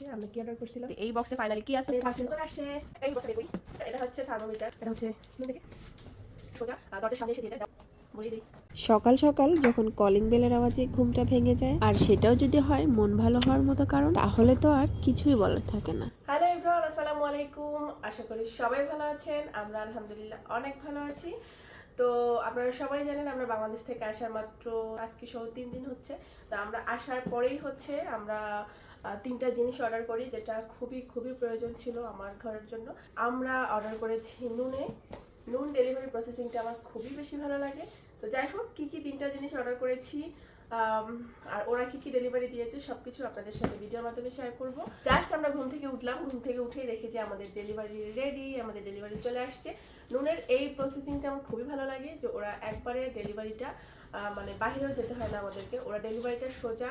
হচ্ছে আমরা কি অর্ডার করছিলাম, এই বক্সে ফাইনালি কি আছে পার্সেল চলে আসছে। এই বক্সে দেখুই, এটা হচ্ছে থার্মোমিটার, এটা হচ্ছে দেখে সোজা দরজার সামনে এসে দিয়ে যায়। সকাল সকাল যখন কলিং বেলের আওয়াজে ঘুমটা ভেঙে যায়, আর সেটাও যদি হয় মন ভালো হওয়ার মতো কারণ, তাহলে তো আর কিছুই বলার থাকে না। হ্যালো এভরিওয়ান, আসসালামু আলাইকুম। আশা করি সবাই ভালো আছেন। আমরা আলহামদুলিল্লাহ অনেক ভালো আছি। তো আপনারা সবাই জানেন আমরা বাংলাদেশ থেকে আসার মাত্র আজকে সহ 3 দিন হচ্ছে। তো আমরা আসার পরেই হচ্ছে আমরা 3টা জিনিস অর্ডার করি, যেটা খুবই খুবই প্রয়োজন ছিল আমার ঘরের জন্য। আমরা অর্ডার করেছি নুন ডেলিভারি প্রসেসিংটা আমার খুবই বেশি ভালো লাগে। তো যাই হোক, কি 3টা জিনিস অর্ডার করেছি আর ওরা কি ডেলিভারি দিয়েছে সবকিছু আপনাদের সাথে ভিডিওর মাধ্যমে শেয়ার করব। জাস্ট আমরা ঘুম থেকে উঠলাম, ঘুম থেকে উঠেই দেখি যে আমাদের ডেলিভারি রেডি, আমাদের ডেলিভারি চলে আসছে। নুনের এই প্রসেসিংটা আমার খুবই ভালো লাগে, যে ওরা একবারে ডেলিভারিটা মানে বাহিরেও যেতে হয় না আমাদেরকে, ওরা ডেলিভারিটা সোজা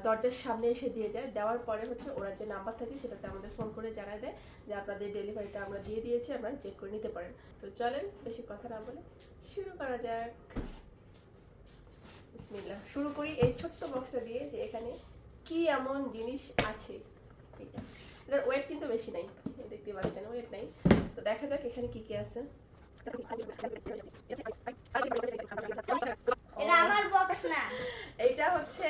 দরজার সামনে এসে দিয়ে যায়। দেওয়ার পরে হচ্ছে ওরা যে নাম্বার থাকে সেটাতে আমাদের ফোন করে জানায় দেয় যে আপনাদের ডেলিভারিটা আমরা দিয়ে দিয়েছি, আপনারা চেক করে নিতে পারেন। তো চলেন বেশি কথা না বলে শুরু করা যাক। বিসমিল্লাহ। শুরু করি এই ছোট্ট বক্সটা দিয়ে, যে এখানে কি এমন জিনিস আছে। এটার ওয়েট কিন্তু বেশি নাই, দেখতে পাচ্ছেন ওয়েট নাই। তো দেখা যাক এখানে কি আছে। এটা আমার বক্স না, এটা হচ্ছে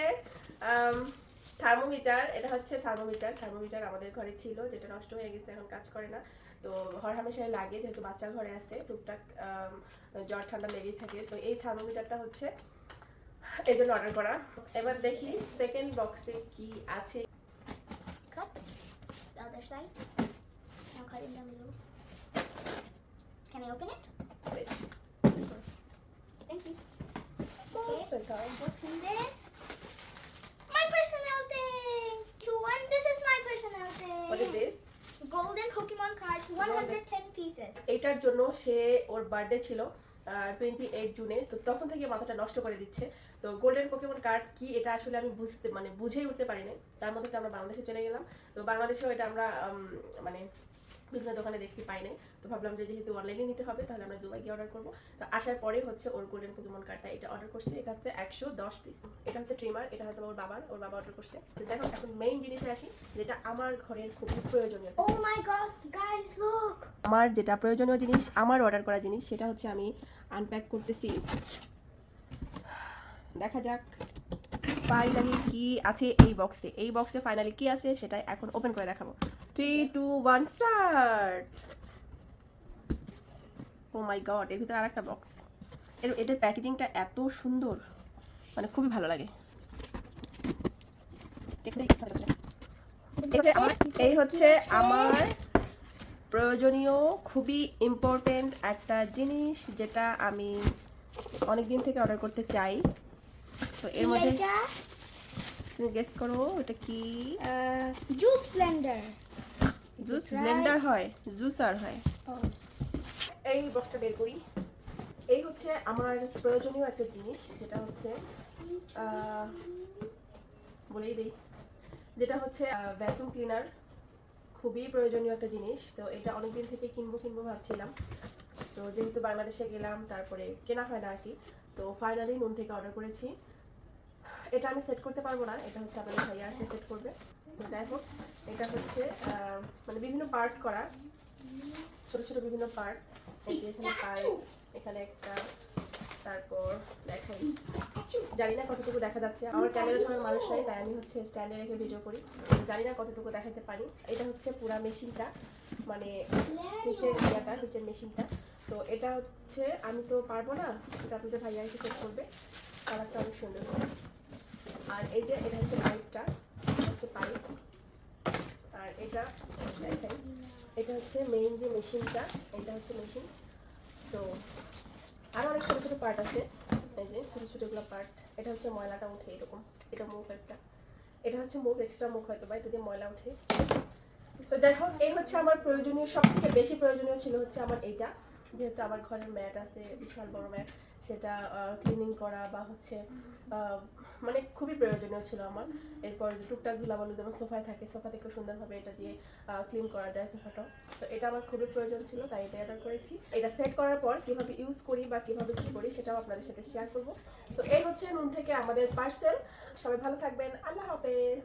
থার্মোমিটার। এটা হচ্ছে থার্মোমিটার আমাদের ঘরে ছিল, যেটা নষ্ট হয়ে গেছে, এখন কাজ করে না। তো হর হামেশাই লাগে, যেহেতু বাচ্চা ঘরে আছে, টুকটাক জ্বর ঠান্ডা লেগেই থাকে। তো এই থার্মোমিটারটা হচ্ছে এই জন্য অর্ডার করা। এবার দেখি সেকেন্ড বক্সে কি আছে। cut the other side. Now cut in the middle. Can I open it? Thank you. What's in this? My personal thing. This is my personal thing. What is this? Golden Pokemon cards, 110 pieces. এইটার জন্য সে ওর birthday ছিল 28 জুনে, তো তখন থেকে মাথাটা নষ্ট করে দিচ্ছে। তো গোল্ডেন পোকেমন কার্ড কি এটা আসলে আমি বুঝেই উঠতে পারিনি। তার মধ্যে আমরা বাংলাদেশে চলে গেলাম। তো বাংলাদেশেও এটা আমরা মানে বিভিন্ন দোকানে দেখছি, পাই নাই। তো ভাবলাম যে যেহেতু অনলাইনে নিতে হবে, তাহলে আমরা দুবাই গিয়ে অর্ডার করবো। তো আসার পরে হচ্ছে ওর গোল্ডেন পোকেমন কার্ডটা এটা অর্ডার করছে। এটা হচ্ছে 110 পিস। এটা হচ্ছে ট্রিমার, এটা হয়তো ওর বাবা অর্ডার করছে। তো যাই হোক, এখন মেইন জিনিসে আসি, যেটা আমার ঘরের খুবই প্রয়োজনীয়। Oh my god, guys, look! আমার যেটা প্রয়োজনীয় জিনিস, আমার অর্ডার করা জিনিস, সেটা হচ্ছে আমি আনপ্যাক করতেছি। দেখা যাক ফাইনালি কি আছে এই বক্সে। এই বক্সে ফাইনালি কি আছে সেটা এখন ওপেন করে দেখাবো। 3, 2, 1 স্টার্ট। ও মাই গড, এর ভিতরে আরেকটা বক্স। এটার প্যাকেজিংটা এত সুন্দর, মানে খুবই ভালো লাগে। এই হচ্ছে আমার প্রয়োজনীয় খুবই ইম্পর্টেন্ট একটা জিনিস, যেটা আমি অনেক দিন থেকে অর্ডার করতে চাই। তো এর মধ্যে তুমি গেস করো এটা কি? Juice Blender. জুস ব্লেন্ডার হয়, জুসার হয়। এই বক্সটা বের করি। এই হচ্ছে আমার প্রয়োজনীয় একটা জিনিস, যেটা হচ্ছে বলেই দিই, যেটা হচ্ছে ভ্যাকুয়াম ক্লিনার। খুবই প্রয়োজনীয় একটা জিনিস। তো এটা অনেকদিন থেকে কিনবো ভাবছিলাম। তো যেহেতু বাংলাদেশে গেলাম, তারপরে কেনা হয় না আর কি। তো ফাইনালি নুন থেকে অর্ডার করেছি। এটা আমি সেট করতে পারবো না, এটা হচ্ছে আপনাদের ভাইয়া আসে সেট করবে। তো যাই হোক, এটা হচ্ছে মানে বিভিন্ন পার্ট করা, ছোট ছোট বিভিন্ন পার্ট। এই যে এখানে পাইপ, এখানে একটা, তারপর দেখাই, জানি না কতটুকু দেখা যাচ্ছে, আমার ক্যামেরা ধরার মানুষ নাই, তাই আমি হচ্ছে স্ট্যান্ডে রেখে ভিডিও করি। জানি না কতটুকু দেখাতে পারি। এটা হচ্ছে পুরা মেশিনটা, মানে নিচের মেশিনটা। তো এটা হচ্ছে আমি তো পারবো না, এটা আপনাদের ভাইয়া এসে সেট করবে। কালারটা অনেক সুন্দর। আর এই যে এটা হচ্ছে পাইপটা, হচ্ছে পাইপ। আর এটা দেখাই, এটা হচ্ছে মেইন যে মেশিনটা, এটা হচ্ছে মেশিন। তো আরও অনেক ছোটো ছোটো পার্ট আছে, এই যে ছোটো ছোটোগুলো পার্ট। এটা হচ্ছে ময়লাটা উঠে এরকম, এটা মুখ একটা, এটা হচ্ছে মুখ, এক্সট্রা মুখ হয়তো বা এটা দিয়ে ময়লা উঠে। তো যাই হোক, এই হচ্ছে আমার প্রয়োজনীয়, সব থেকে বেশি প্রয়োজনীয় ছিল হচ্ছে আমার এইটা, যেহেতু আমার ঘরের ম্যাট আছে, বিশাল বড় ম্যাট, সেটা ক্লিনিং করা বা হচ্ছে মানে খুবই প্রয়োজনীয় ছিল আমার। এরপর যে টুকটাক ধুলাবালু যেমন সোফায় থাকে, সোফা থেকেও সুন্দরভাবে এটা দিয়ে ক্লিন করা যায় সোফাটাও। তো এটা আমার খুবই প্রয়োজন ছিল, তাই এটা অর্ডার করেছি। এটা সেট করার পর কীভাবে ইউজ করি বা কীভাবে কী করি সেটাও আপনাদের সাথে শেয়ার করব। তো এই হচ্ছে নুন থেকে আমাদের পার্সেল। সবাই ভালো থাকবেন, আল্লাহ হাফেজ।